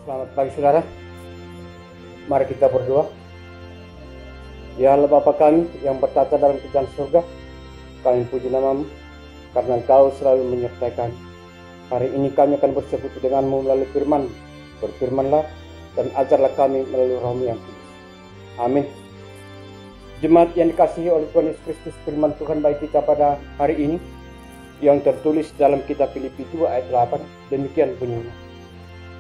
Selamat pagi saudara. Mari kita berdoa. Ya Allah Bapa kami yang bertata dalam kerajaan surga, kami puji nama-Mu karena Engkau selalu menyertai kami. Hari ini kami akan bersekutu dengan-Mu melalui firman. Berfirmanlah dan ajarlah kami melalui Roh-Mu yang kudus. Amin. Jemaat yang dikasihi oleh Tuhan Yesus Kristus, firman Tuhan bagi kita pada hari ini yang tertulis dalam kitab Filipi 2 ayat 8, demikian bunyinya.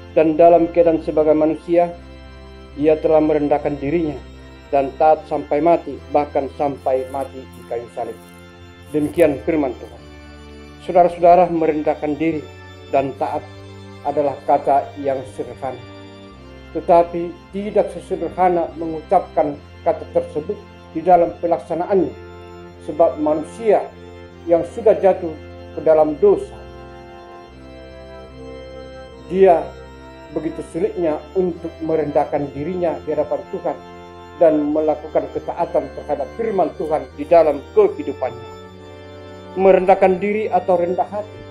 Dan dalam keadaan sebagai manusia, ia telah merendahkan dirinya dan taat sampai mati, bahkan sampai mati di kayu salib. Demikian firman Tuhan. Saudara-saudara, merendahkan diri dan taat adalah kata yang sederhana. Tetapi tidak sesederhana mengucapkan kata tersebut di dalam pelaksanaannya. Sebab manusia yang sudah jatuh ke dalam dosa, dia begitu sulitnya untuk merendahkan dirinya di hadapan Tuhan dan melakukan ketaatan terhadap firman Tuhan di dalam kehidupannya. Merendahkan diri atau rendah hati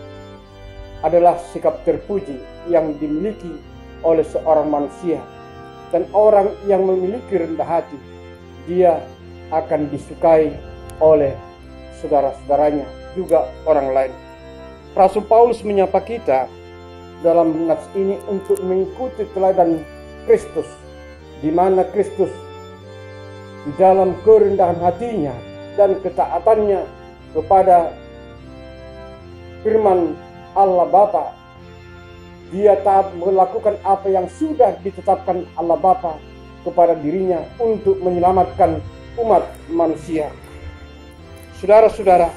adalah sikap terpuji yang dimiliki oleh seorang manusia, dan orang yang memiliki rendah hati, dia akan disukai oleh saudara-saudaranya, juga orang lain. Rasul Paulus menyapa kita dalam nats ini untuk mengikuti teladan Kristus, di mana Kristus di dalam kerendahan hatinya dan ketaatannya kepada firman Allah Bapa, dia taat melakukan apa yang sudah ditetapkan Allah Bapa kepada dirinya untuk menyelamatkan umat manusia. Saudara-saudara,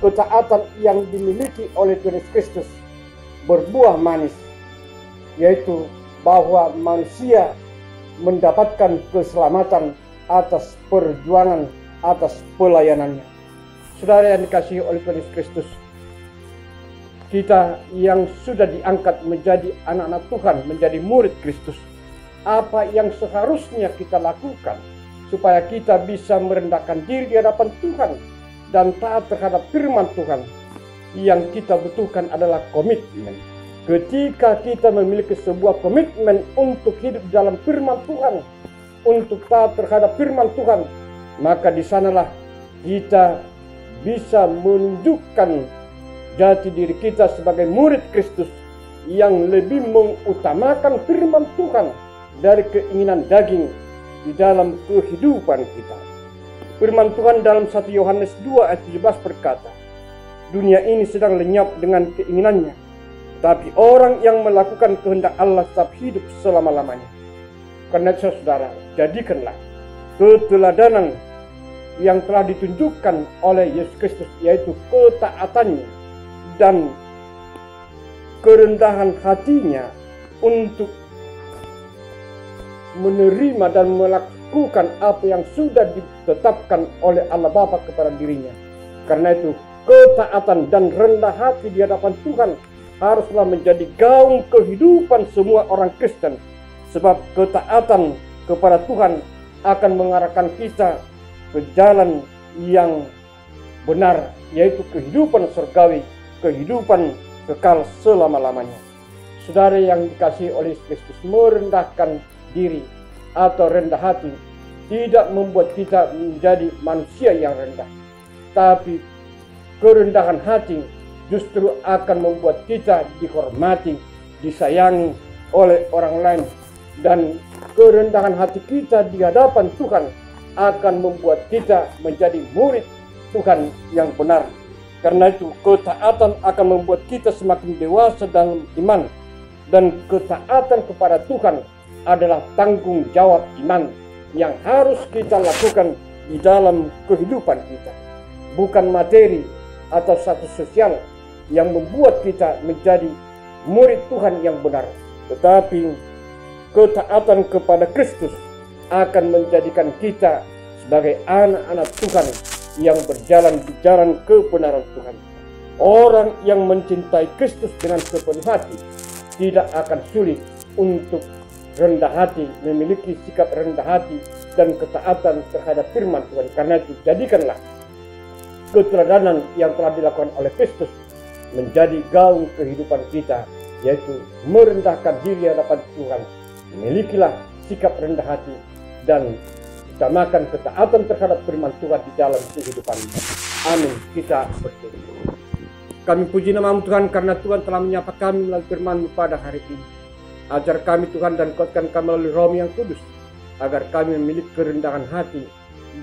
ketaatan yang dimiliki oleh Tuhan Yesus Kristus berbuah manis, yaitu bahwa manusia mendapatkan keselamatan atas perjuangan, atas pelayanannya. Saudara yang dikasihi oleh Tuhan Yesus Kristus, kita yang sudah diangkat menjadi anak-anak Tuhan, menjadi murid Kristus, apa yang seharusnya kita lakukan supaya kita bisa merendahkan diri di hadapan Tuhan dan taat terhadap firman Tuhan? Yang kita butuhkan adalah komitmen. Ketika kita memiliki sebuah komitmen untuk hidup dalam firman Tuhan, untuk taat terhadap firman Tuhan, maka di sanalah kita bisa menunjukkan jati diri kita sebagai murid Kristus yang lebih mengutamakan firman Tuhan dari keinginan daging di dalam kehidupan kita. Firman Tuhan dalam 1 Yohanes 2 ayat 17 berkata, dunia ini sedang lenyap dengan keinginannya, tapi orang yang melakukan kehendak Allah tetap hidup selama-lamanya. Karena itu saudara, jadikanlah keteladanan yang telah ditunjukkan oleh Yesus Kristus, yaitu ketaatannya dan kerendahan hatinya untuk menerima dan melakukan apa yang sudah ditetapkan oleh Allah Bapa kepada dirinya. Karena itu ketaatan dan rendah hati di hadapan Tuhan haruslah menjadi gaung kehidupan semua orang Kristen. Sebab ketaatan kepada Tuhan akan mengarahkan kita ke jalan yang benar, yaitu kehidupan surgawi, kehidupan kekal selama-lamanya. Saudara yang dikasihi oleh Kristus, merendahkan diri atau rendah hati tidak membuat kita menjadi manusia yang rendah, tapi kerendahan hati justru akan membuat kita dihormati, disayangi oleh orang lain, dan kerendahan hati kita di hadapan Tuhan akan membuat kita menjadi murid Tuhan yang benar. Karena itu ketaatan akan membuat kita semakin dewasa dalam iman, dan ketaatan kepada Tuhan adalah tanggung jawab iman yang harus kita lakukan di dalam kehidupan kita. Bukan materi atau status sosial yang membuat kita menjadi murid Tuhan yang benar, tetapi ketaatan kepada Kristus akan menjadikan kita sebagai anak-anak Tuhan yang berjalan di jalan kebenaran Tuhan. Orang yang mencintai Kristus dengan sepenuh hati tidak akan sulit untuk rendah hati, memiliki sikap rendah hati dan ketaatan terhadap firman Tuhan. Karena itu jadikanlah keteladanan yang telah dilakukan oleh Kristus menjadi gaung kehidupan kita yaitu merendahkan diri hadapan Tuhan. Milikilah sikap rendah hati dan utamakan ketaatan terhadap firman Tuhan di dalam kehidupan kita. Amin. Kita berdoa. Kami puji nama-Mu Tuhan karena Tuhan telah menyapa kami melalui firman-Mu pada hari ini. Ajar kami Tuhan dan kuatkan kami melalui Roh-Mu yang kudus, agar kami memiliki kerendahan hati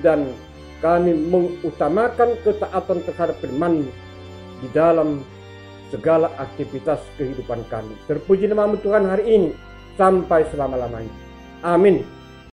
dan kami mengutamakan ketaatan terhadap firman-Mu di dalam segala aktivitas kehidupan kami. Terpuji nama-Mu Tuhan hari ini sampai selama-lamanya. Amin.